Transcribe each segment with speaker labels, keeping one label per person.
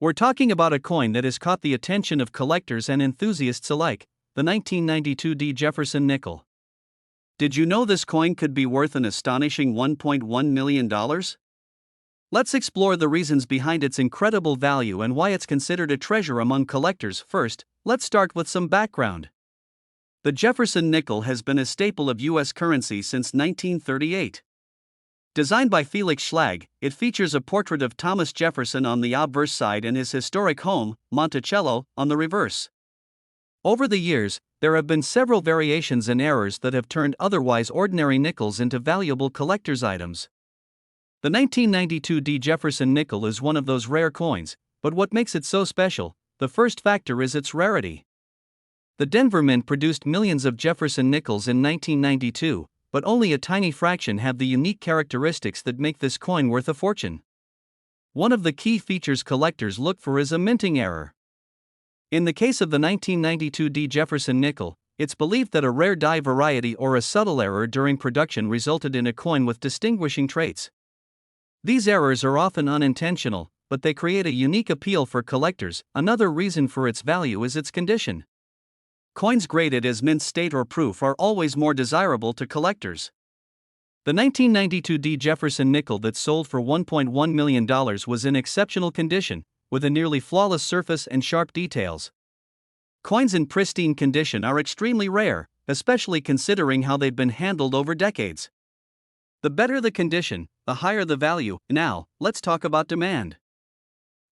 Speaker 1: We're talking about a coin that has caught the attention of collectors and enthusiasts alike, the 1992 D. Jefferson Nickel. Did you know this coin could be worth an astonishing $1.1 million? Let's explore the reasons behind its incredible value and why it's considered a treasure among collectors. First, let's start with some background. The Jefferson nickel has been a staple of U.S. currency since 1938. Designed by Felix Schlag, it features a portrait of Thomas Jefferson on the obverse side and his historic home, Monticello, on the reverse. Over the years, there have been several variations and errors that have turned otherwise ordinary nickels into valuable collector's items. The 1992 D. Jefferson nickel is one of those rare coins, but what makes it so special? The first factor is its rarity. The Denver Mint produced millions of Jefferson nickels in 1992, but only a tiny fraction have the unique characteristics that make this coin worth a fortune. One of the key features collectors look for is a minting error. In the case of the 1992 D. Jefferson nickel, it's believed that a rare die variety or a subtle error during production resulted in a coin with distinguishing traits. These errors are often unintentional, but they create a unique appeal for collectors. Another reason for its value is its condition. Coins graded as mint state or proof are always more desirable to collectors. The 1992 D. Jefferson nickel that sold for $1.1 million was in exceptional condition, with a nearly flawless surface and sharp details. Coins in pristine condition are extremely rare, especially considering how they've been handled over decades. The better the condition, the higher the value. Now, let's talk about demand.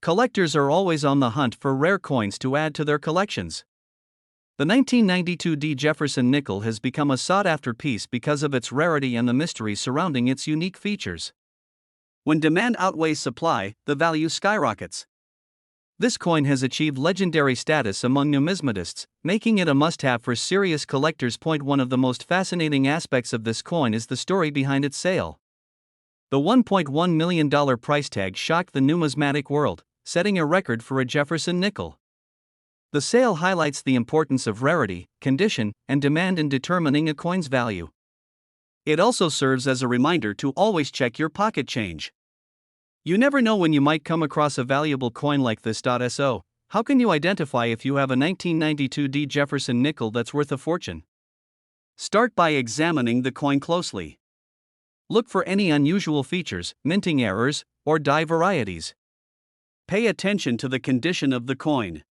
Speaker 1: Collectors are always on the hunt for rare coins to add to their collections. The 1992 D. Jefferson nickel has become a sought-after piece because of its rarity and the mystery surrounding its unique features. When demand outweighs supply, the value skyrockets. This coin has achieved legendary status among numismatists, making it a must-have for serious collectors. One of the most fascinating aspects of this coin is the story behind its sale. The $1.1 million price tag shocked the numismatic world, setting a record for a Jefferson nickel. The sale highlights the importance of rarity, condition, and demand in determining a coin's value. It also serves as a reminder to always check your pocket change. You never know when you might come across a valuable coin like this. So, how can you identify if you have a 1992 D. Jefferson nickel that's worth a fortune? Start by examining the coin closely. Look for any unusual features, minting errors, or die varieties. Pay attention to the condition of the coin.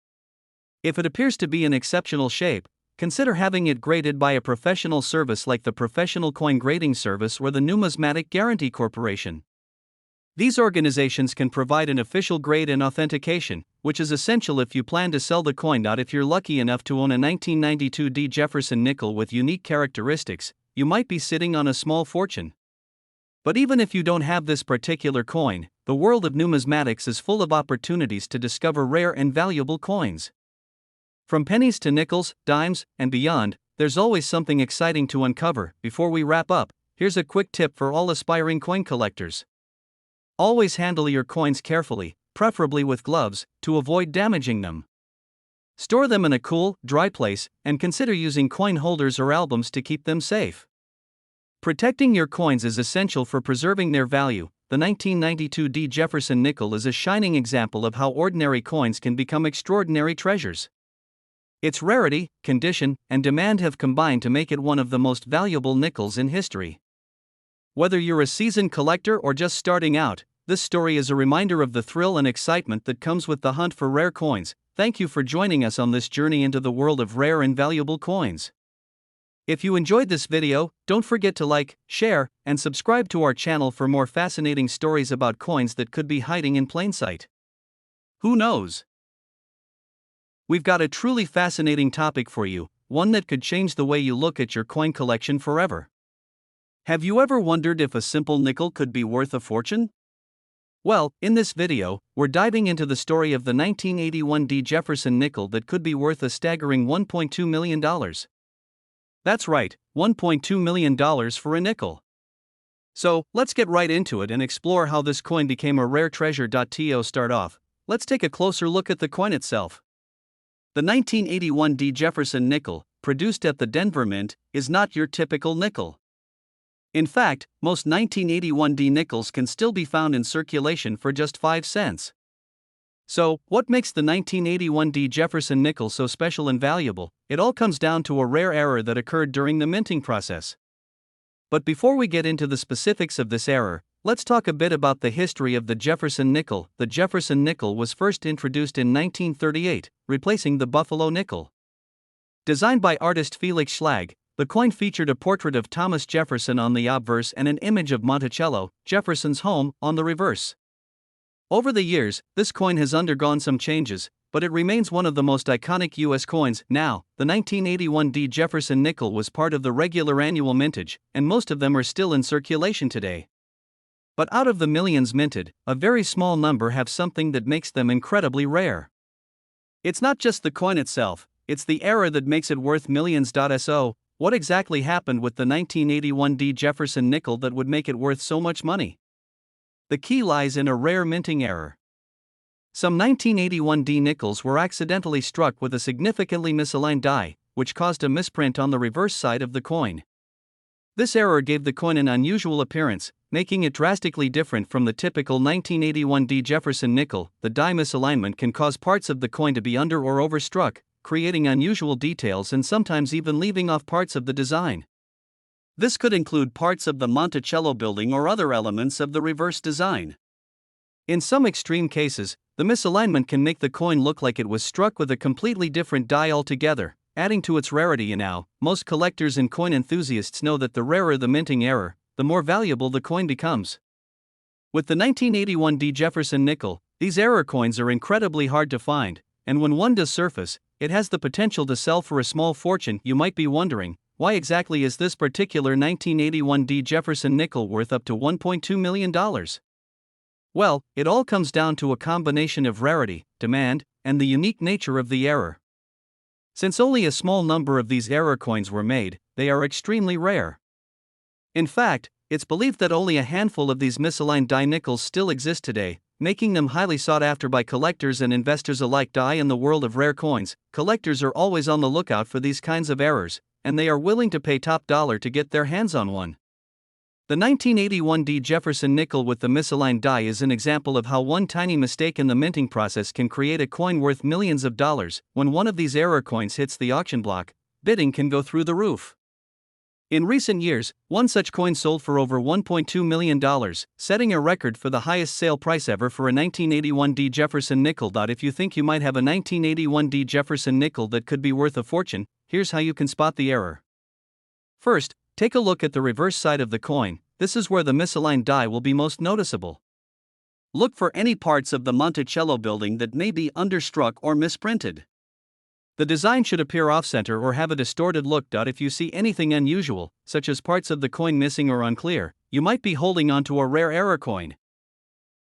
Speaker 1: If it appears to be in exceptional shape, consider having it graded by a professional service like the Professional Coin Grading Service or the Numismatic Guarantee Corporation. These organizations can provide an official grade and authentication, which is essential if you plan to sell the coin. If you're lucky enough to own a 1992 D. Jefferson nickel with unique characteristics, you might be sitting on a small fortune. But even if you don't have this particular coin, the world of numismatics is full of opportunities to discover rare and valuable coins. From pennies to nickels, dimes, and beyond, there's always something exciting to uncover. Before we wrap up, here's a quick tip for all aspiring coin collectors. Always handle your coins carefully, preferably with gloves, to avoid damaging them. Store them in a cool, dry place, and consider using coin holders or albums to keep them safe. Protecting your coins is essential for preserving their value. The 1992 D. Jefferson nickel is a shining example of how ordinary coins can become extraordinary treasures. Its rarity, condition, and demand have combined to make it one of the most valuable nickels in history. Whether you're a seasoned collector or just starting out, this story is a reminder of the thrill and excitement that comes with the hunt for rare coins. Thank you for joining us on this journey into the world of rare and valuable coins. If you enjoyed this video, don't forget to like, share, and subscribe to our channel for more fascinating stories about coins that could be hiding in plain sight. Who knows? We've got a truly fascinating topic for you, one that could change the way you look at your coin collection forever. Have you ever wondered if a simple nickel could be worth a fortune? Well, in this video, we're diving into the story of the 1981 D. Jefferson nickel that could be worth a staggering $1.2 million. That's right, $1.2 million for a nickel. So, let's get right into it and explore how this coin became a rare treasure. To start off, let's take a closer look at the coin itself. The 1981 D. Jefferson nickel, produced at the Denver Mint, is not your typical nickel. In fact, most 1981 D nickels can still be found in circulation for just 5 cents. So, what makes the 1981 D. Jefferson nickel so special and valuable? It all comes down to a rare error that occurred during the minting process. But before we get into the specifics of this error, let's talk a bit about the history of the Jefferson nickel. The Jefferson nickel was first introduced in 1938, replacing the Buffalo nickel. Designed by artist Felix Schlag, the coin featured a portrait of Thomas Jefferson on the obverse and an image of Monticello, Jefferson's home, on the reverse. Over the years, this coin has undergone some changes, but it remains one of the most iconic U.S. coins. Now, the 1981 D. Jefferson nickel was part of the regular annual mintage, and most of them are still in circulation today. But out of the millions minted, a very small number have something that makes them incredibly rare. It's not just the coin itself, it's the error that makes it worth millions. So, what exactly happened with the 1981 D. Jefferson nickel that would make it worth so much money? The key lies in a rare minting error. Some 1981 D nickels were accidentally struck with a significantly misaligned die, which caused a misprint on the reverse side of the coin. This error gave the coin an unusual appearance, making it drastically different from the typical 1981 D. Jefferson nickel. The die misalignment can cause parts of the coin to be under or overstruck, creating unusual details and sometimes even leaving off parts of the design. This could include parts of the Monticello building or other elements of the reverse design. In some extreme cases, the misalignment can make the coin look like it was struck with a completely different die altogether, adding to its rarity. Now, most collectors and coin enthusiasts know that the rarer the minting error, the more valuable the coin becomes. With the 1981 D. Jefferson nickel, these error coins are incredibly hard to find, and when one does surface, it has the potential to sell for a small fortune. You might be wondering, why exactly is this particular 1981 D. Jefferson nickel worth up to $1.2 million? Well, it all comes down to a combination of rarity, demand, and the unique nature of the error. Since only a small number of these error coins were made, they are extremely rare. In fact, it's believed that only a handful of these misaligned die nickels still exist today, making them highly sought after by collectors and investors alike. In the world of rare coins, collectors are always on the lookout for these kinds of errors, and they are willing to pay top dollar to get their hands on one. The 1981 D. Jefferson nickel with the misaligned die is an example of how one tiny mistake in the minting process can create a coin worth millions of dollars. When one of these error coins hits the auction block, bidding can go through the roof. In recent years, one such coin sold for over $1.2 million, setting a record for the highest sale price ever for a 1981 D. Jefferson nickel. If you think you might have a 1981 D. Jefferson nickel that could be worth a fortune, here's how you can spot the error. First, take a look at the reverse side of the coin. This is where the misaligned die will be most noticeable. Look for any parts of the Monticello building that may be understruck or misprinted. The design should appear off-center or have a distorted look. If you see anything unusual, such as parts of the coin missing or unclear, you might be holding onto a rare error coin.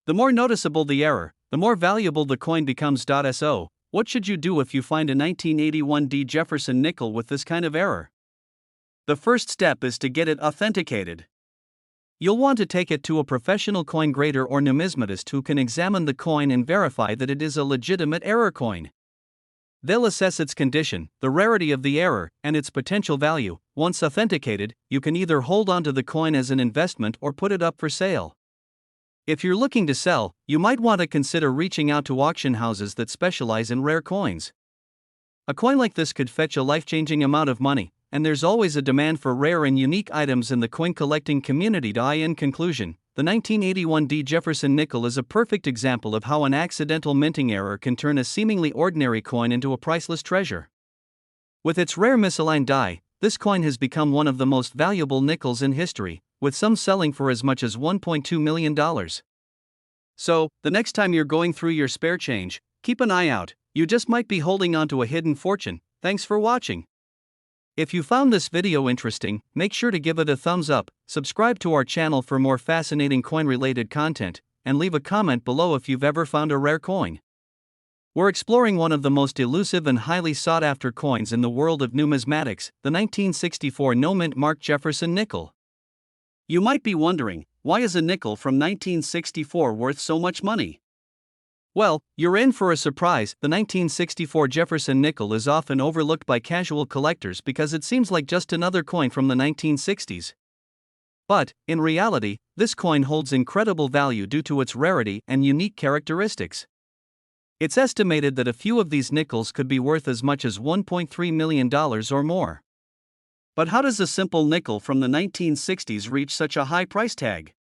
Speaker 1: The more noticeable the error, the more valuable the coin becomes. So, what should you do if you find a 1981 D. Jefferson nickel with this kind of error? The first step is to get it authenticated. You'll want to take it to a professional coin grader or numismatist who can examine the coin and verify that it is a legitimate error coin. They'll assess its condition, the rarity of the error, and its potential value. Once authenticated, you can either hold onto the coin as an investment or put it up for sale. If you're looking to sell, you might want to consider reaching out to auction houses that specialize in rare coins. A coin like this could fetch a life-changing amount of money, and there's always a demand for rare and unique items in the coin collecting community. In conclusion, the 1981 D. Jefferson nickel is a perfect example of how an accidental minting error can turn a seemingly ordinary coin into a priceless treasure. With its rare misaligned die, this coin has become one of the most valuable nickels in history, with some selling for as much as $1.2 million. So, the next time you're going through your spare change, keep an eye out, you just might be holding onto a hidden fortune. Thanks for watching. If you found this video interesting, make sure to give it a thumbs up, subscribe to our channel for more fascinating coin-related content, and leave a comment below if you've ever found a rare coin. We're exploring one of the most elusive and highly sought-after coins in the world of numismatics, the 1964 no-mint mark Jefferson nickel. You might be wondering, why is a nickel from 1964 worth so much money? Well, you're in for a surprise. The 1964 Jefferson nickel is often overlooked by casual collectors because it seems like just another coin from the 1960s. But, in reality, this coin holds incredible value due to its rarity and unique characteristics. It's estimated that a few of these nickels could be worth as much as $1.3 million or more. But how does a simple nickel from the 1960s reach such a high price tag?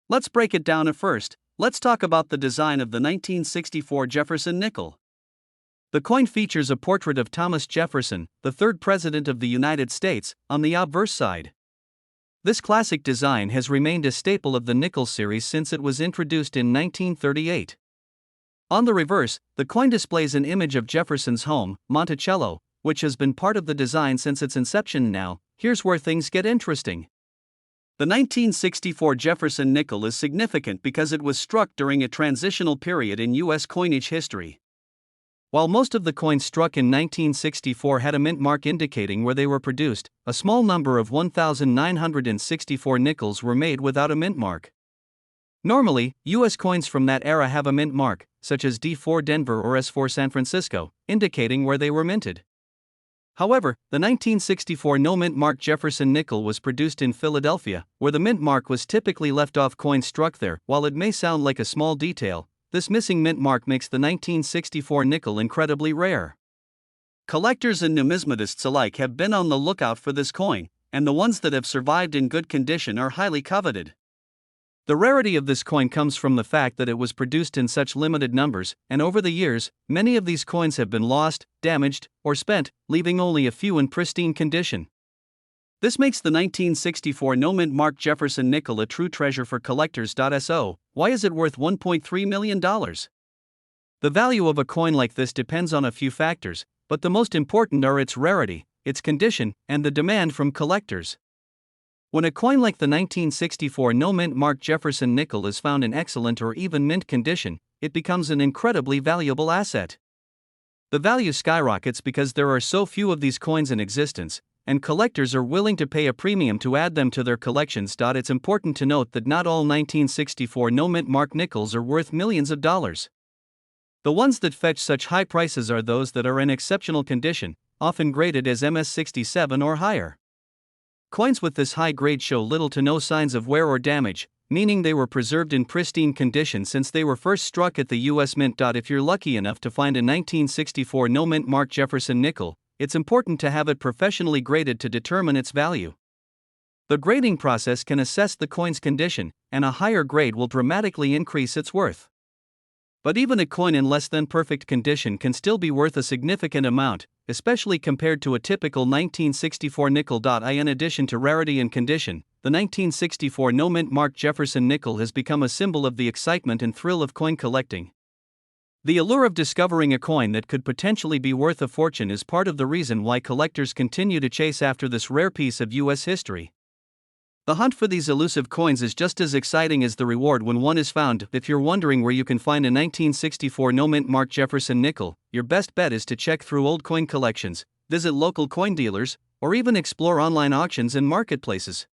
Speaker 1: Let's break it down at first. Let's talk about the design of the 1964 Jefferson Nickel. The coin features a portrait of Thomas Jefferson, the third President of the United States, on the obverse side. This classic design has remained a staple of the nickel series since it was introduced in 1938. On the reverse, the coin displays an image of Jefferson's home, Monticello, which has been part of the design since its inception. Now, here's where things get interesting. The 1964 Jefferson nickel is significant because it was struck during a transitional period in U.S. coinage history. While most of the coins struck in 1964 had a mint mark indicating where they were produced, a small number of 1,964 nickels were made without a mint mark. Normally, U.S. coins from that era have a mint mark, such as D4 Denver or S4 San Francisco, indicating where they were minted. However, the 1964 no-mint mark Jefferson nickel was produced in Philadelphia, where the mint mark was typically left off coins struck there. While it may sound like a small detail, this missing mint mark makes the 1964 nickel incredibly rare. Collectors and numismatists alike have been on the lookout for this coin, and the ones that have survived in good condition are highly coveted. The rarity of this coin comes from the fact that it was produced in such limited numbers, and over the years, many of these coins have been lost, damaged, or spent, leaving only a few in pristine condition. This makes the 1964 no-mint mark Jefferson nickel a true treasure for collectors. So, why is it worth $1.3 million? The value of a coin like this depends on a few factors, but the most important are its rarity, its condition, and the demand from collectors. When a coin like the 1964 no-mint mark Jefferson nickel is found in excellent or even mint condition, it becomes an incredibly valuable asset. The value skyrockets because there are so few of these coins in existence, and collectors are willing to pay a premium to add them to their collections. It's important to note that not all 1964 no-mint mark nickels are worth millions of dollars. The ones that fetch such high prices are those that are in exceptional condition, often graded as MS67 or higher. Coins with this high grade show little to no signs of wear or damage, meaning they were preserved in pristine condition since they were first struck at the U.S. Mint. If you're lucky enough to find a 1964 no-mint mark Jefferson nickel, it's important to have it professionally graded to determine its value. The grading process can assess the coin's condition, and a higher grade will dramatically increase its worth. But even a coin in less than perfect condition can still be worth a significant amount, especially compared to a typical 1964 nickel. In addition to rarity and condition, the 1964 no-mint mark Jefferson nickel has become a symbol of the excitement and thrill of coin collecting. The allure of discovering a coin that could potentially be worth a fortune is part of the reason why collectors continue to chase after this rare piece of U.S. history. The hunt for these elusive coins is just as exciting as the reward when one is found. If you're wondering where you can find a 1964 no-mint mark Jefferson nickel, your best bet is to check through old coin collections, visit local coin dealers, or even explore online auctions and marketplaces.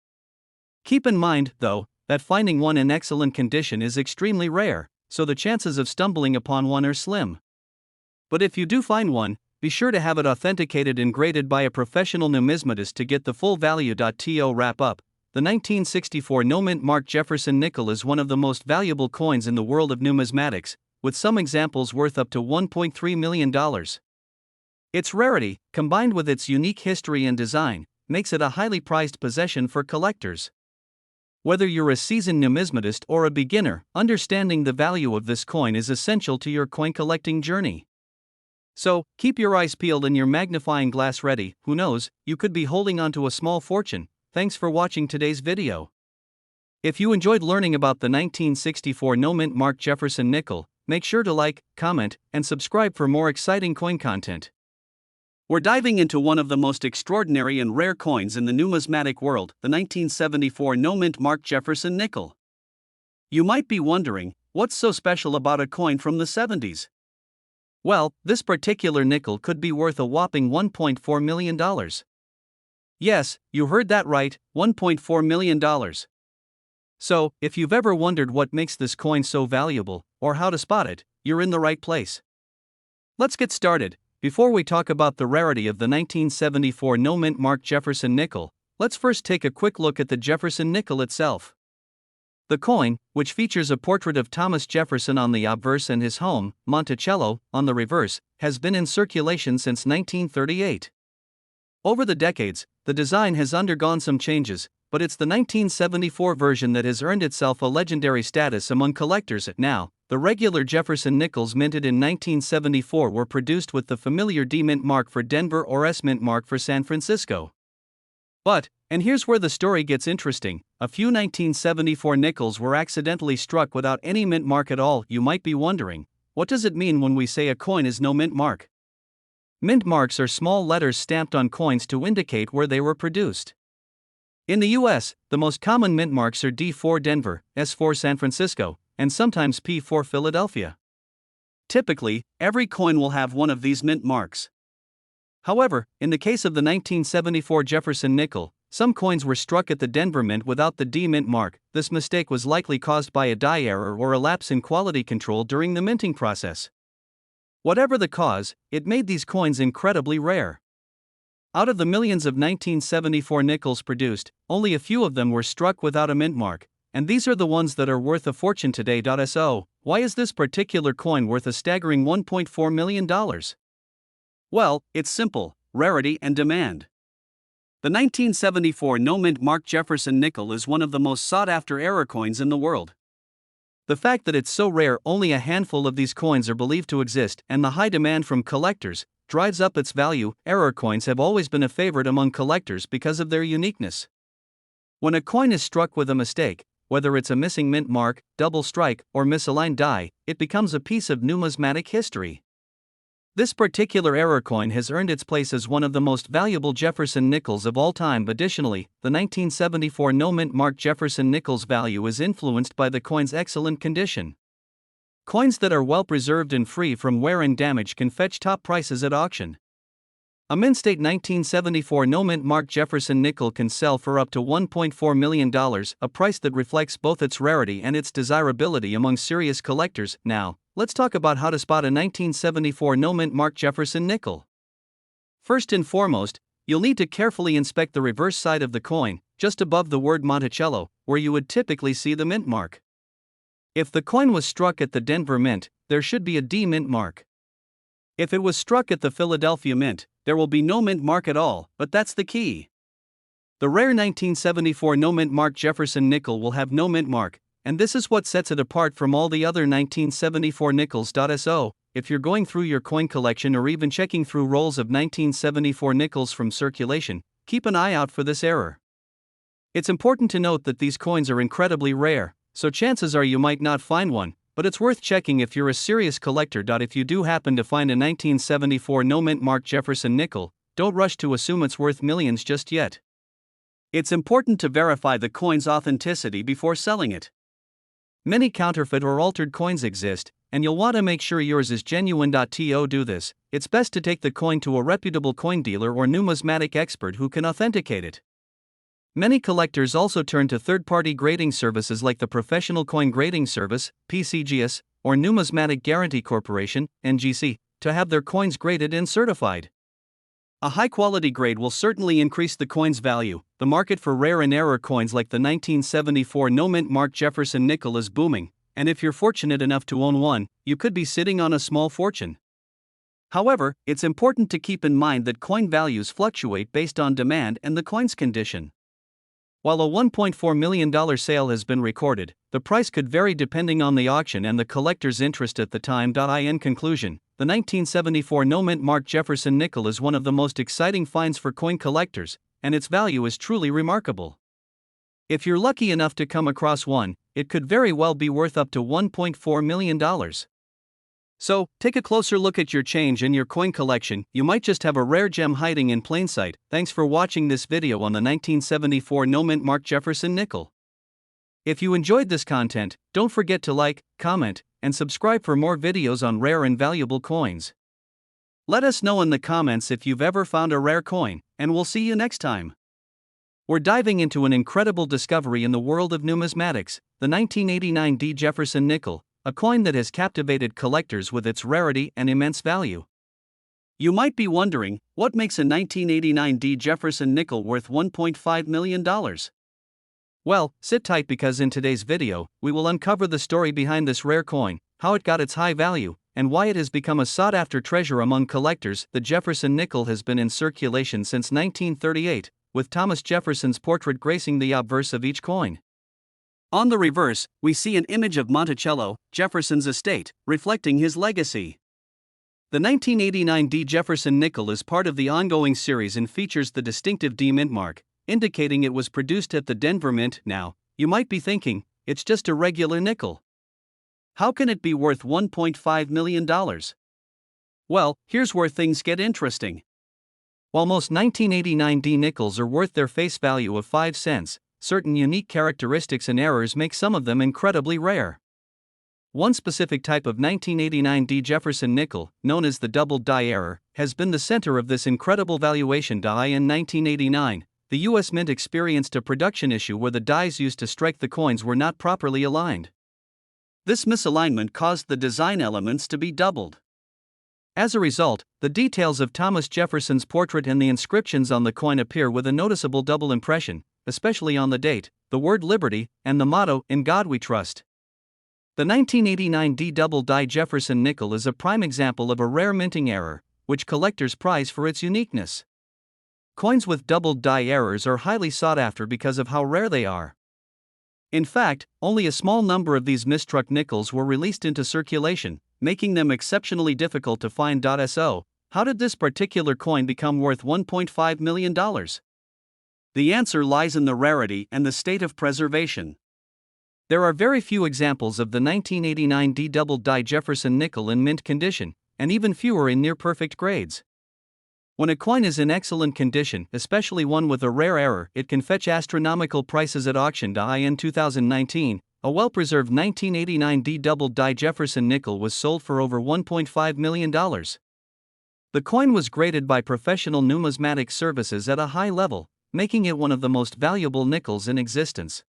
Speaker 1: Keep in mind, though, that finding one in excellent condition is extremely rare, so the chances of stumbling upon one are slim. But if you do find one, be sure to have it authenticated and graded by a professional numismatist to get the full value. To wrap up, the 1964 no-mint mark Jefferson nickel is one of the most valuable coins in the world of numismatics, with some examples worth up to $1.3 million. Its rarity, combined with its unique history and design, makes it a highly prized possession for collectors. Whether you're a seasoned numismatist or a beginner, understanding the value of this coin is essential to your coin collecting journey. So, keep your eyes peeled and your magnifying glass ready. Who knows, you could be holding onto a small fortune. Thanks for watching today's video. If you enjoyed learning about the 1964 no-mint mark Jefferson nickel, make sure to like, comment, and subscribe for more exciting coin content. We're diving into one of the most extraordinary and rare coins in the numismatic world, the 1974 no-mint mark Jefferson nickel. You might be wondering, what's so special about a coin from the 70s? Well, this particular nickel could be worth a whopping $1.4 million. Yes, you heard that right, $1.4 million. So, if you've ever wondered what makes this coin so valuable, or how to spot it, you're in the right place. Let's get started. Before we talk about the rarity of the 1974 no-mint mark Jefferson nickel, let's first take a quick look at the Jefferson nickel itself. The coin, which features a portrait of Thomas Jefferson on the obverse and his home, Monticello, on the reverse, has been in circulation since 1938. Over the decades, the design has undergone some changes, but it's the 1974 version that has earned itself a legendary status among collectors. Now, the regular Jefferson nickels minted in 1974 were produced with the familiar D mint mark for Denver or S mint mark for San Francisco. But, and here's where the story gets interesting, a few 1974 nickels were accidentally struck without any mint mark at all. You might be wondering, what does it mean when we say a coin is no mint mark? Mint marks are small letters stamped on coins to indicate where they were produced. In the US, the most common mint marks are D for Denver, S for San Francisco, and sometimes P for Philadelphia. Typically, every coin will have one of these mint marks. However, in the case of the 1974 Jefferson nickel, some coins were struck at the Denver Mint without the D mint mark. This mistake was likely caused by a die error or a lapse in quality control during the minting process. Whatever the cause, it made these coins incredibly rare. Out of the millions of 1974 nickels produced, only a few of them were struck without a mint mark, and these are the ones that are worth a fortune today. So, why is this particular coin worth a staggering $1.4 million? Well, it's simple: rarity and demand. The 1974 no-mint mark Jefferson nickel is one of the most sought-after error coins in the world. The fact that it's so rare, only a handful of these coins are believed to exist, and the high demand from collectors drives up its value. Error coins have always been a favorite among collectors because of their uniqueness. When a coin is struck with a mistake, whether it's a missing mint mark, double strike, or misaligned die, it becomes a piece of numismatic history. This particular error coin has earned its place as one of the most valuable Jefferson nickels of all time. Additionally, the 1974 no-mint mark Jefferson nickel's value is influenced by the coin's excellent condition. Coins that are well preserved and free from wear and damage can fetch top prices at auction. A mint-state 1974 no-mint mark Jefferson nickel can sell for up to $1.4 million, a price that reflects both its rarity and its desirability among serious collectors. Now, let's talk about how to spot a 1974 no-mint mark Jefferson nickel. First and foremost, you'll need to carefully inspect the reverse side of the coin, just above the word Monticello, where you would typically see the mint mark. If the coin was struck at the Denver Mint, there should be a D mint mark. If it was struck at the Philadelphia Mint, there will be no mint mark at all, but that's the key. The rare 1974 no-mint mark Jefferson nickel will have no mint mark, and this is what sets it apart from all the other 1974 nickels. So, if you're going through your coin collection or even checking through rolls of 1974 nickels from circulation, keep an eye out for this error. It's important to note that these coins are incredibly rare, so chances are you might not find one, but it's worth checking if you're a serious collector. If you do happen to find a 1974 no-mint mark Jefferson nickel, don't rush to assume it's worth millions just yet. It's important to verify the coin's authenticity before selling it. Many counterfeit or altered coins exist, and you'll want to make sure yours is genuine. To do this, it's best to take the coin to a reputable coin dealer or numismatic expert who can authenticate it. Many collectors also turn to third-party grading services like the Professional Coin Grading Service, PCGS, or Numismatic Guarantee Corporation, NGC, to have their coins graded and certified. A high-quality grade will certainly increase the coin's value. The market for rare and error coins like the 1974 no-mint mark Jefferson nickel is booming, and if you're fortunate enough to own one, you could be sitting on a small fortune. However, it's important to keep in mind that coin values fluctuate based on demand and the coin's condition. While a $1.4 million sale has been recorded, the price could vary depending on the auction and the collector's interest at the time. In conclusion, the 1974 no-mint mark Jefferson nickel is one of the most exciting finds for coin collectors, and its value is truly remarkable. If you're lucky enough to come across one, it could very well be worth up to $1.4 million. So, take a closer look at your change in your coin collection. You might just have a rare gem hiding in plain sight. Thanks for watching this video on the 1974 no-mint mark Jefferson nickel. If you enjoyed this content, don't forget to like, comment, and subscribe for more videos on rare and valuable coins. Let us know in the comments if you've ever found a rare coin, and we'll see you next time. We're diving into an incredible discovery in the world of numismatics, the 1989 D. Jefferson nickel, a coin that has captivated collectors with its rarity and immense value. You might be wondering, what makes a 1989 D. Jefferson nickel worth $1.5 million? Well, sit tight because in today's video, we will uncover the story behind this rare coin, how it got its high value, and why it has become a sought-after treasure among collectors. The Jefferson nickel has been in circulation since 1938, with Thomas Jefferson's portrait gracing the obverse of each coin. On the reverse, we see an image of Monticello, Jefferson's estate, reflecting his legacy. The 1989 D. Jefferson nickel is part of the ongoing series and features the distinctive D mint mark, indicating it was produced at the Denver Mint. Now, you might be thinking, it's just a regular nickel. How can it be worth $1.5 million? Well, here's where things get interesting. While most 1989 D nickels are worth their face value of 5 cents, certain unique characteristics and errors make some of them incredibly rare. One specific type of 1989 D. Jefferson nickel, known as the double die error, has been the center of this incredible valuation die. In 1989, the U.S. Mint experienced a production issue where the dies used to strike the coins were not properly aligned. This misalignment caused the design elements to be doubled. As a result, the details of Thomas Jefferson's portrait and the inscriptions on the coin appear with a noticeable double impression, especially on the date, the word Liberty, and the motto, "In God We Trust." The 1989 D double die Jefferson nickel is a prime example of a rare minting error, which collectors prize for its uniqueness. Coins with double die errors are highly sought after because of how rare they are. In fact, only a small number of these mistruck nickels were released into circulation, making them exceptionally difficult to find. So, how did this particular coin become worth $1.5 million? The answer lies in the rarity and the state of preservation. There are very few examples of the 1989 D double die Jefferson nickel in mint condition, and even fewer in near-perfect grades. When a coin is in excellent condition, especially one with a rare error, it can fetch astronomical prices at auction. In 2019, a well-preserved 1989 D double die Jefferson nickel was sold for over $1.5 million. The coin was graded by professional numismatic services at a high level, making it one of the most valuable nickels in existence.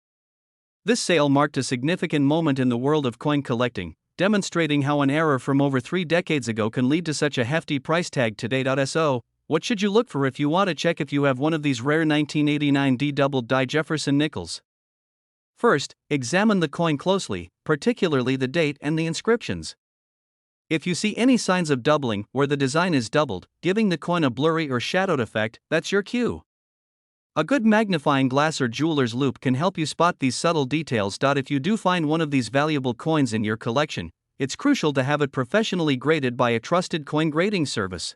Speaker 1: This sale marked a significant moment in the world of coin collecting, demonstrating how an error from over 3 decades ago can lead to such a hefty price tag today. So, what should you look for if you want to check if you have one of these rare 1989 D double die Jefferson nickels? First, examine the coin closely, particularly the date and the inscriptions. If you see any signs of doubling where the design is doubled, giving the coin a blurry or shadowed effect, that's your cue. A good magnifying glass or jeweler's loupe can help you spot these subtle details. If you do find one of these valuable coins in your collection, it's crucial to have it professionally graded by a trusted coin grading service.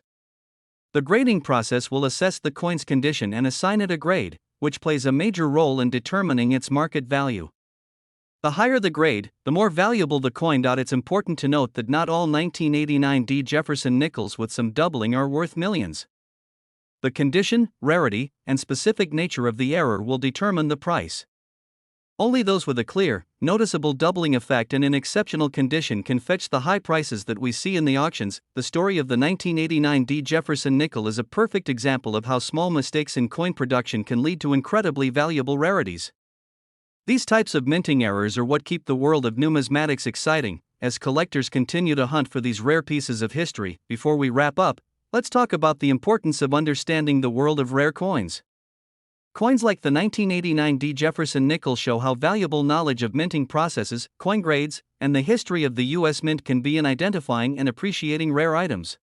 Speaker 1: The grading process will assess the coin's condition and assign it a grade, which plays a major role in determining its market value. The higher the grade, the more valuable the coin. It's important to note that not all 1989 D Jefferson nickels with some doubling are worth millions. The condition, rarity, and specific nature of the error will determine the price. Only those with a clear, noticeable doubling effect and in exceptional condition can fetch the high prices that we see in the auctions. The story of the 1989 D Jefferson nickel is a perfect example of how small mistakes in coin production can lead to incredibly valuable rarities. These types of minting errors are what keep the world of numismatics exciting, as collectors continue to hunt for these rare pieces of history. Before we wrap up, let's talk about the importance of understanding the world of rare coins. Coins like the 1989 D Jefferson nickel show how valuable knowledge of minting processes, coin grades, and the history of the U.S. Mint can be in identifying and appreciating rare items.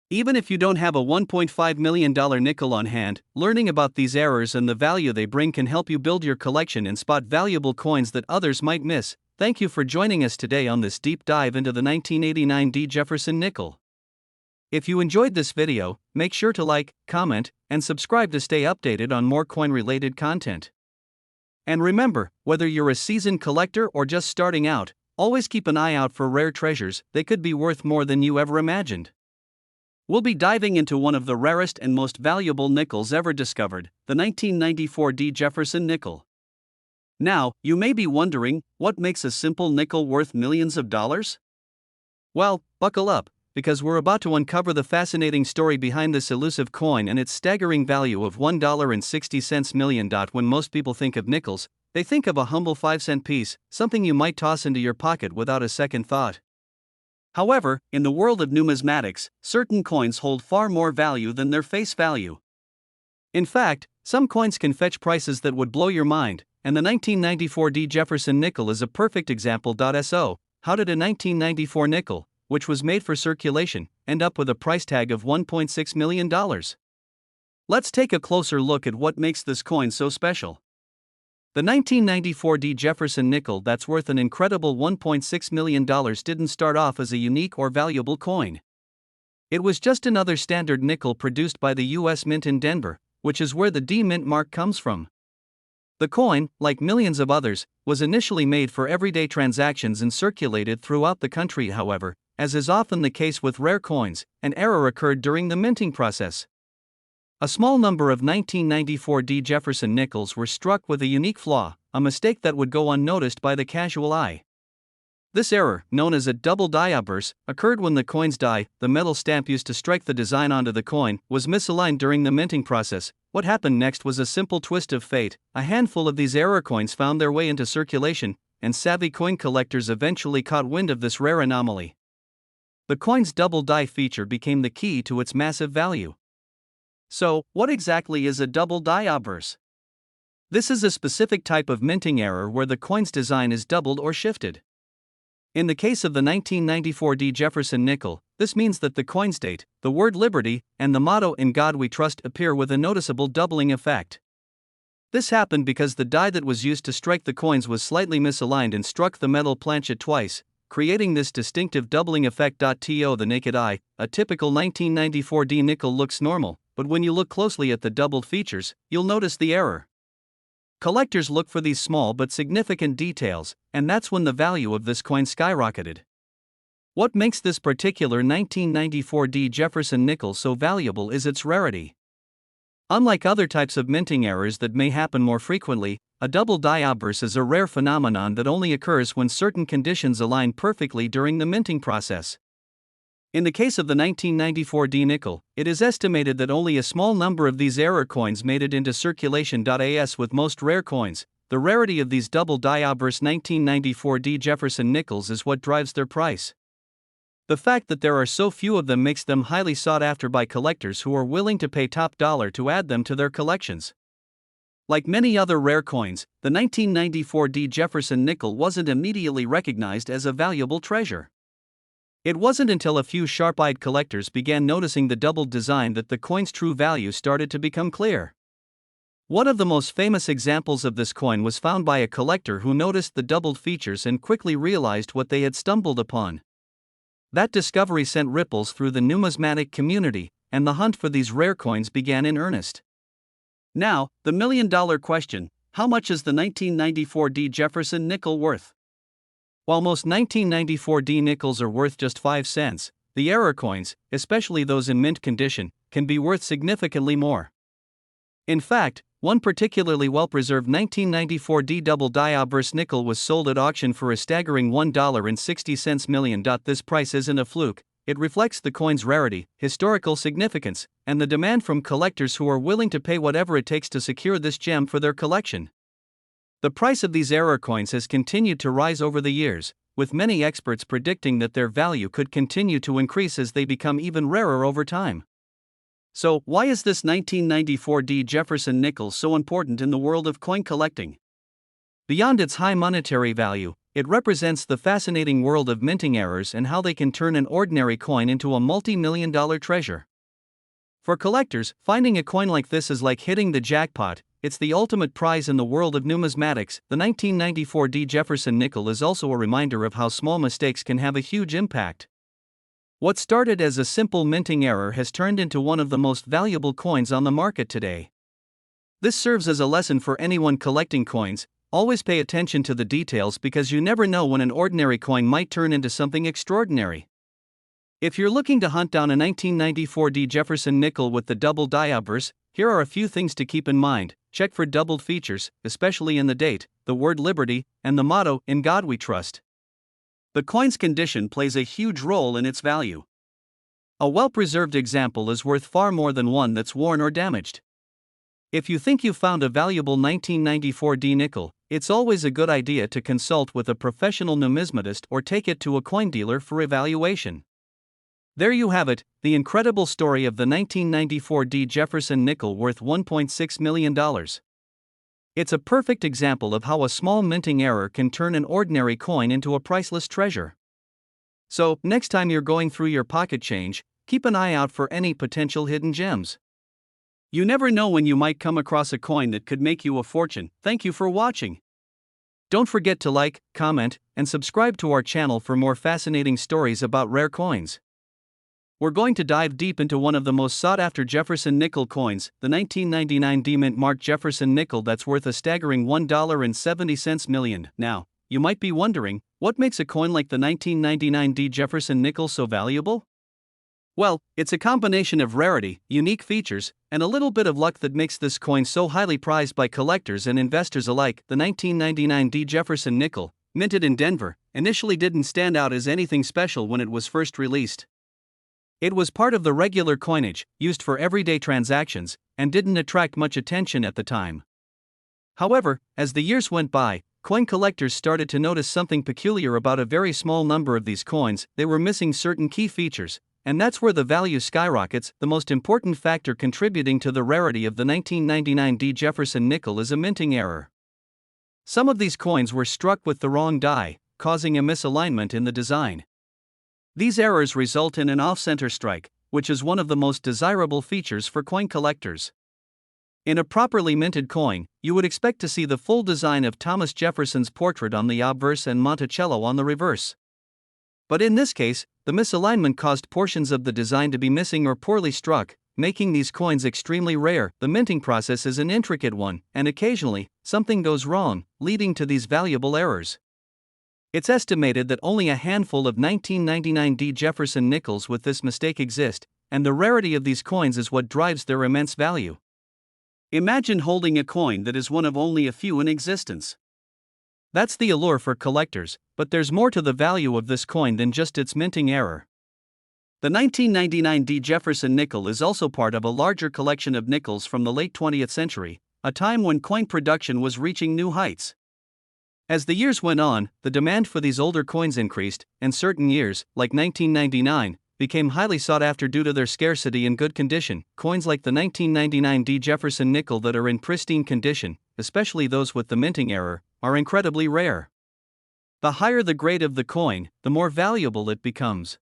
Speaker 1: Even if you don't have a $1.5 million nickel on hand, learning about these errors and the value they bring can help you build your collection and spot valuable coins that others might miss. Thank you for joining us today on this deep dive into the 1989 D Jefferson nickel. If you enjoyed this video, make sure to like, comment, and subscribe to stay updated on more coin-related content. And remember, whether you're a seasoned collector or just starting out, always keep an eye out for rare treasures. They could be worth more than you ever imagined. We'll be diving into one of the rarest and most valuable nickels ever discovered, the 1994 D Jefferson nickel. Now, you may be wondering, what makes a simple nickel worth millions of dollars? Well, buckle up, because we're about to uncover the fascinating story behind this elusive coin and its staggering value of $1.60 million. When most people think of nickels, they think of a humble 5-cent piece, something you might toss into your pocket without a second thought. However, in the world of numismatics, certain coins hold far more value than their face value. In fact, some coins can fetch prices that would blow your mind, and the 1994D Jefferson Nickel is a perfect example. So, how did a 1994 nickel, which was made for circulation, end up with a price tag of $1.6 million? Let's take a closer look at what makes this coin so special. The 1994D Jefferson Nickel that's worth an incredible $1.6 million didn't start off as a unique or valuable coin. It was just another standard nickel produced by the U.S. Mint in Denver, which is where the D Mint mark comes from. The coin, like millions of others, was initially made for everyday transactions and circulated throughout the country. However, as is often the case with rare coins, an error occurred during the minting process. A small number of 1994D Jefferson nickels were struck with a unique flaw, a mistake that would go unnoticed by the casual eye. This error, known as a double die outburst, occurred when the coin's die, the metal stamp used to strike the design onto the coin, was misaligned during the minting process. What happened next was a simple twist of fate. A handful of these error coins found their way into circulation, and savvy coin collectors eventually caught wind of this rare anomaly. The coin's double die feature became the key to its massive value. So, what exactly is a double die outburst? This is a specific type of minting error where the coin's design is doubled or shifted. In the case of the 1994D Jefferson Nickel, this means that the coin's date, the word liberty, and the motto "In God We Trust" appear with a noticeable doubling effect. This happened because the die that was used to strike the coins was slightly misaligned and struck the metal planchet twice, creating this distinctive doubling effect. To the naked eye, a typical 1994D nickel looks normal, but when you look closely at the doubled features, you'll notice the error. Collectors look for these small but significant details, and that's when the value of this coin skyrocketed. What makes this particular 1994D Jefferson nickel so valuable is its rarity. Unlike other types of minting errors that may happen more frequently, a double die outburst is a rare phenomenon that only occurs when certain conditions align perfectly during the minting process. In the case of the 1994D nickel, it is estimated that only a small number of these error coins made it into circulation. As with most rare coins, the rarity of these double die outburst 1994D Jefferson nickels is what drives their price. The fact that there are so few of them makes them highly sought after by collectors who are willing to pay top dollar to add them to their collections. Like many other rare coins, the 1994D Jefferson nickel wasn't immediately recognized as a valuable treasure. It wasn't until a few sharp-eyed collectors began noticing the doubled design that the coin's true value started to become clear. One of the most famous examples of this coin was found by a collector who noticed the doubled features and quickly realized what they had stumbled upon. That discovery sent ripples through the numismatic community, and the hunt for these rare coins began in earnest. Now, the million-dollar question: how much is the 1994D Jefferson nickel worth? While most 1994D nickels are worth just 5 cents, the error coins, especially those in mint condition, can be worth significantly more. In fact, one particularly well-preserved 1994D double die outburst nickel was sold at auction for a staggering $1.60 million. This price isn't a fluke, it reflects the coin's rarity, historical significance, and the demand from collectors who are willing to pay whatever it takes to secure this gem for their collection. The price of these error coins has continued to rise over the years, with many experts predicting that their value could continue to increase as they become even rarer over time. So, why is this 1994D Jefferson nickel so important in the world of coin collecting? Beyond its high monetary value, it represents the fascinating world of minting errors and how they can turn an ordinary coin into a multi-million-dollar treasure. For collectors, finding a coin like this is like hitting the jackpot. It's the ultimate prize in the world of numismatics. The 1994D Jefferson nickel is also a reminder of how small mistakes can have a huge impact. What started as a simple minting error has turned into one of the most valuable coins on the market today. This serves as a lesson for anyone collecting coins: always pay attention to the details because you never know when an ordinary coin might turn into something extraordinary. If you're looking to hunt down a 1994D Jefferson nickel with the double die outburst, here are a few things to keep in mind. Check for doubled features, especially in the date, the word liberty, and the motto "In God We Trust." The coin's condition plays a huge role in its value. A well-preserved example is worth far more than one that's worn or damaged. If you think you've found a valuable 1994D nickel, it's always a good idea to consult with a professional numismatist or take it to a coin dealer for evaluation. There you have it, the incredible story of the 1994D Jefferson nickel worth $1.6 million. It's a perfect example of how a small minting error can turn an ordinary coin into a priceless treasure. So, next time you're going through your pocket change, keep an eye out for any potential hidden gems. You never know when you might come across a coin that could make you a fortune. Thank you for watching. Don't forget to like, comment, and subscribe to our channel for more fascinating stories about rare coins. We're going to dive deep into one of the most sought-after Jefferson Nickel coins, the 1999 D-Mint marked Jefferson Nickel that's worth a staggering $1.70 million. Now, you might be wondering, what makes a coin like the 1999 D Jefferson Nickel so valuable? Well, it's a combination of rarity, unique features, and a little bit of luck that makes this coin so highly prized by collectors and investors alike. The 1999 D Jefferson Nickel, minted in Denver, initially didn't stand out as anything special when it was first released. It was part of the regular coinage, used for everyday transactions, and didn't attract much attention at the time. However, as the years went by, coin collectors started to notice something peculiar about a very small number of these coins. They were missing certain key features, and that's where the value skyrockets. The most important factor contributing to the rarity of the 1999 D Jefferson Nickel is a minting error. Some of these coins were struck with the wrong die, causing a misalignment in the design. These errors result in an off-center strike, which is one of the most desirable features for coin collectors. In a properly minted coin, you would expect to see the full design of Thomas Jefferson's portrait on the obverse and Monticello on the reverse. But in this case, the misalignment caused portions of the design to be missing or poorly struck, making these coins extremely rare. The minting process is an intricate one, and occasionally, something goes wrong, leading to these valuable errors. It's estimated that only a handful of 1999 D Jefferson Nickels with this mistake exist, and the rarity of these coins is what drives their immense value. Imagine holding a coin that is one of only a few in existence. That's the allure for collectors, but there's more to the value of this coin than just its minting error. The 1999 D Jefferson Nickel is also part of a larger collection of nickels from the late 20th century, a time when coin production was reaching new heights. As the years went on, the demand for these older coins increased, and certain years, like 1999, became highly sought after due to their scarcity and good condition. Coins like the 1999 D Jefferson Nickel that are in pristine condition, especially those with the minting error, are incredibly rare. The higher the grade of the coin, the more valuable it becomes.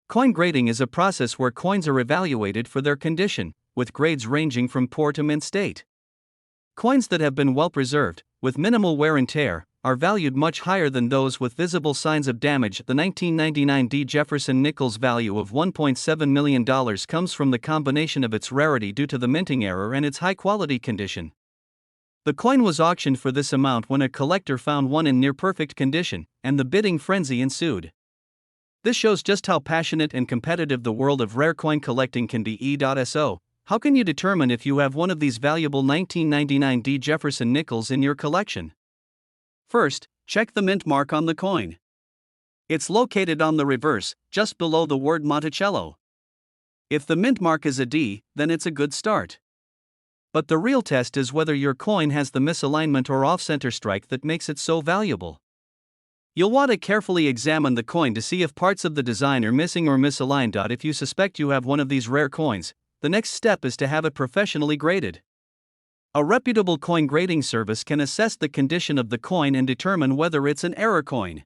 Speaker 1: Coin grading is a process where coins are evaluated for their condition, with grades ranging from poor to mint state. Coins that have been well preserved, with minimal wear and tear, are valued much higher than those with visible signs of damage. The 1999 D Jefferson Nickel's value of $1.7 million comes from the combination of its rarity due to the minting error and its high-quality condition. The coin was auctioned for this amount when a collector found one in near-perfect condition, and the bidding frenzy ensued. This shows just how passionate and competitive the world of rare coin collecting can be. So, how can you determine if you have one of these valuable 1999 D Jefferson Nickels in your collection? First, check the mint mark on the coin. It's located on the reverse, just below the word Monticello. If the mint mark is a D, then it's a good start. But the real test is whether your coin has the misalignment or off-center strike that makes it so valuable. You'll want to carefully examine the coin to see if parts of the design are missing or misaligned. If you suspect you have one of these rare coins, the next step is to have it professionally graded. A reputable coin grading service can assess the condition of the coin and determine whether it's an error coin.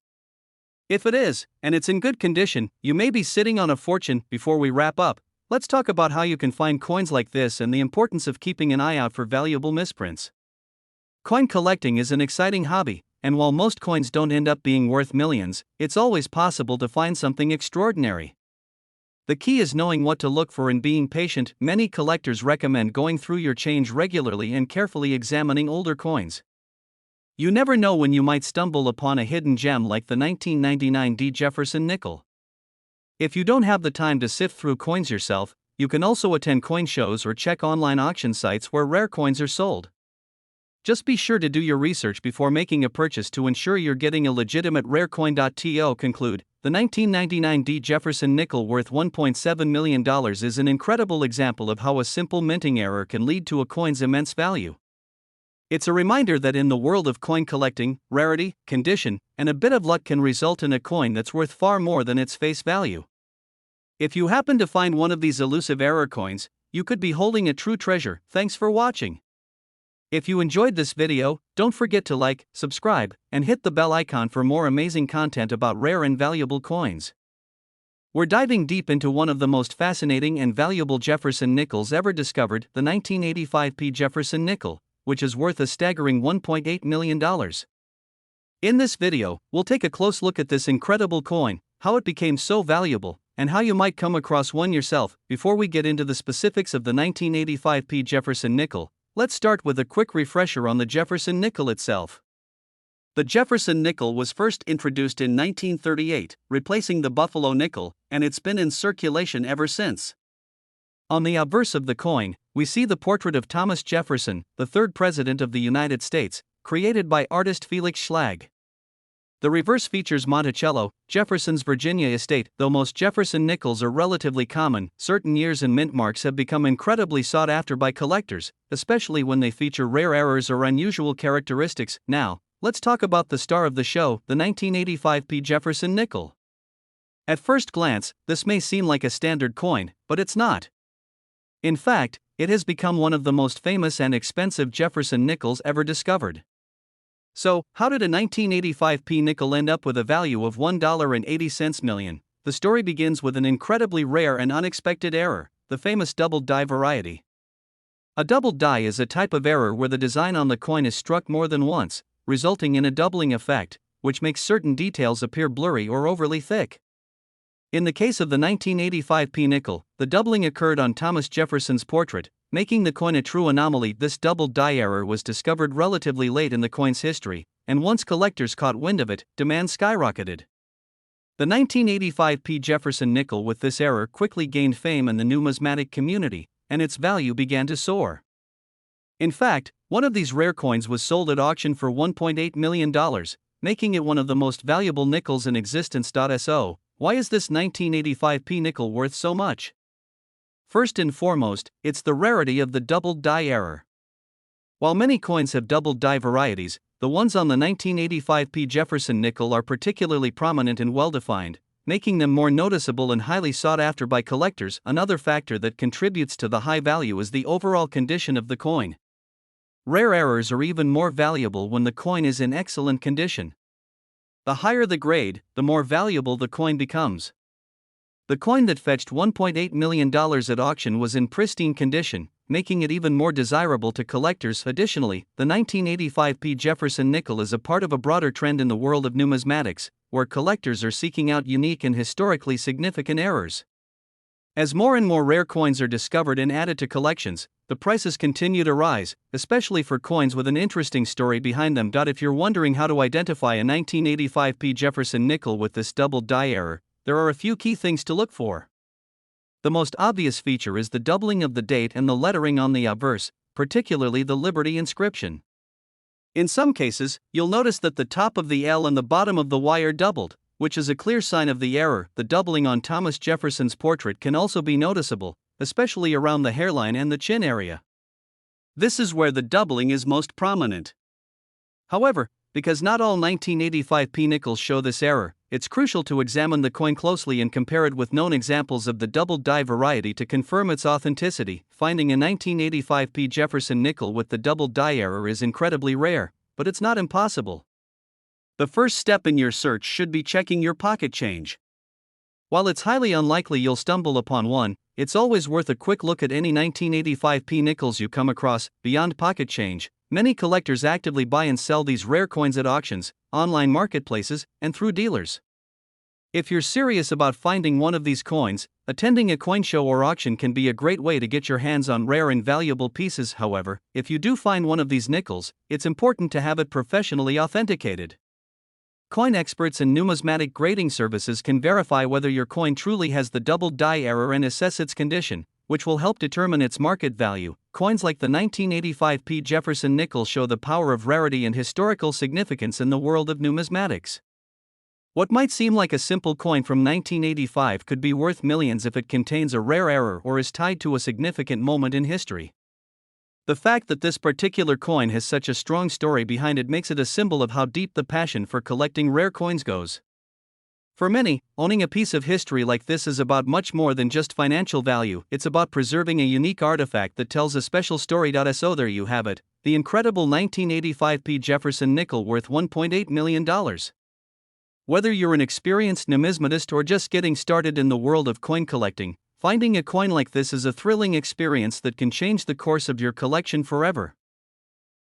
Speaker 1: If it is, and it's in good condition, you may be sitting on a fortune. Before we wrap up, let's talk about how you can find coins like this and the importance of keeping an eye out for valuable misprints. Coin collecting is an exciting hobby, and while most coins don't end up being worth millions, it's always possible to find something extraordinary. The key is knowing what to look for and being patient. Many collectors recommend going through your change regularly and carefully examining older coins. You never know when you might stumble upon a hidden gem like the 1999 D Jefferson Nickel. If you don't have the time to sift through coins yourself, you can also attend coin shows or check online auction sites where rare coins are sold. Just be sure to do your research before making a purchase to ensure you're getting a legitimate rare coin. To conclude, the 1999 D Jefferson Nickel worth $1.7 million is an incredible example of how a simple minting error can lead to a coin's immense value. It's a reminder that in the world of coin collecting, rarity, condition, and a bit of luck can result in a coin that's worth far more than its face value. If you happen to find one of these elusive error coins, you could be holding a true treasure. Thanks for watching. If you enjoyed this video, don't forget to like, subscribe, and hit the bell icon for more amazing content about rare and valuable coins. We're diving deep into one of the most fascinating and valuable Jefferson nickels ever discovered, the 1985p Jefferson nickel, which is worth a staggering $1.8 million. In this video, we'll take a close look at this incredible coin, how it became so valuable, and how you might come across one yourself. Before we get into the specifics of the 1985p Jefferson nickel, let's start with a quick refresher on the Jefferson nickel itself. The Jefferson nickel was first introduced in 1938, replacing the Buffalo nickel, and it's been in circulation ever since. On the obverse of the coin, we see the portrait of Thomas Jefferson, the third President of the United States, created by artist Felix Schlag. The reverse features Monticello, Jefferson's Virginia estate. Though most Jefferson nickels are relatively common, certain years and mint marks have become incredibly sought after by collectors, especially when they feature rare errors or unusual characteristics. Now, let's talk about the star of the show, the 1985p Jefferson nickel. At first glance, this may seem like a standard coin, but it's not. In fact, it has become one of the most famous and expensive Jefferson nickels ever discovered. So, how did a 1985p nickel end up with a value of $1.80 million? The story begins with an incredibly rare and unexpected error, the famous doubled die variety. A doubled die is a type of error where the design on the coin is struck more than once, resulting in a doubling effect, which makes certain details appear blurry or overly thick. In the case of the 1985p nickel, the doubling occurred on Thomas Jefferson's portrait, making the coin a true anomaly. This doubled die error was discovered relatively late in the coin's history, and once collectors caught wind of it, demand skyrocketed. The 1985p Jefferson nickel with this error quickly gained fame in the numismatic community, and its value began to soar. In fact, one of these rare coins was sold at auction for $1.8 million, making it one of the most valuable nickels in existence. So, why is this 1985p nickel worth so much? First and foremost, it's the rarity of the doubled die error. While many coins have doubled die varieties, the ones on the 1985p Jefferson nickel are particularly prominent and well-defined, making them more noticeable and highly sought after by collectors. Another factor that contributes to the high value is the overall condition of the coin. Rare errors are even more valuable when the coin is in excellent condition. The higher the grade, the more valuable the coin becomes. The coin that fetched $1.8 million at auction was in pristine condition, making it even more desirable to collectors. Additionally, the 1985p Jefferson nickel is a part of a broader trend in the world of numismatics, where collectors are seeking out unique and historically significant errors. As more and more rare coins are discovered and added to collections, the prices continue to rise, especially for coins with an interesting story behind them. If you're wondering how to identify a 1985p Jefferson nickel with this doubled die error, there are a few key things to look for. The most obvious feature is the doubling of the date and the lettering on the obverse, particularly the Liberty inscription. In some cases, you'll notice that the top of the L and the bottom of the Y are doubled, which is a clear sign of the error. The doubling on Thomas Jefferson's portrait can also be noticeable, especially around the hairline and the chin area. This is where the doubling is most prominent. However, because not all 1985p nickels show this error, it's crucial to examine the coin closely and compare it with known examples of the doubled die variety to confirm its authenticity. Finding a 1985p Jefferson nickel with the doubled die error is incredibly rare, but it's not impossible. The first step in your search should be checking your pocket change. While it's highly unlikely you'll stumble upon one, it's always worth a quick look at any 1985p nickels you come across. Beyond pocket change, many collectors actively buy and sell these rare coins at auctions, online marketplaces, and through dealers. If you're serious about finding one of these coins, attending a coin show or auction can be a great way to get your hands on rare and valuable pieces. However, if you do find one of these nickels, it's important to have it professionally authenticated. Coin experts and numismatic grading services can verify whether your coin truly has the doubled die error and assess its condition, which will help determine its market value. Coins like the 1985p Jefferson nickel show the power of rarity and historical significance in the world of numismatics. What might seem like a simple coin from 1985 could be worth millions if it contains a rare error or is tied to a significant moment in history. The fact that this particular coin has such a strong story behind it makes it a symbol of how deep the passion for collecting rare coins goes. For many, owning a piece of history like this is about much more than just financial value. It's about preserving a unique artifact that tells a special story. So there you have it, the incredible 1985 Jefferson Nickel worth $1.8 million. Whether you're an experienced numismatist or just getting started in the world of coin collecting, finding a coin like this is a thrilling experience that can change the course of your collection forever.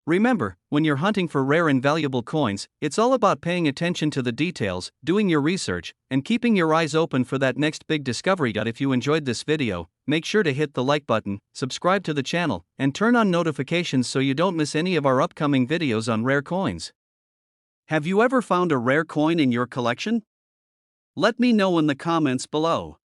Speaker 1: Remember, when you're hunting for rare and valuable coins, it's all about paying attention to the details, doing your research, and keeping your eyes open for that next big discovery. If you enjoyed this video, make sure to hit the like button, subscribe to the channel, and turn on notifications so you don't miss any of our upcoming videos on rare coins. Have you ever found a rare coin in your collection? Let me know in the comments below.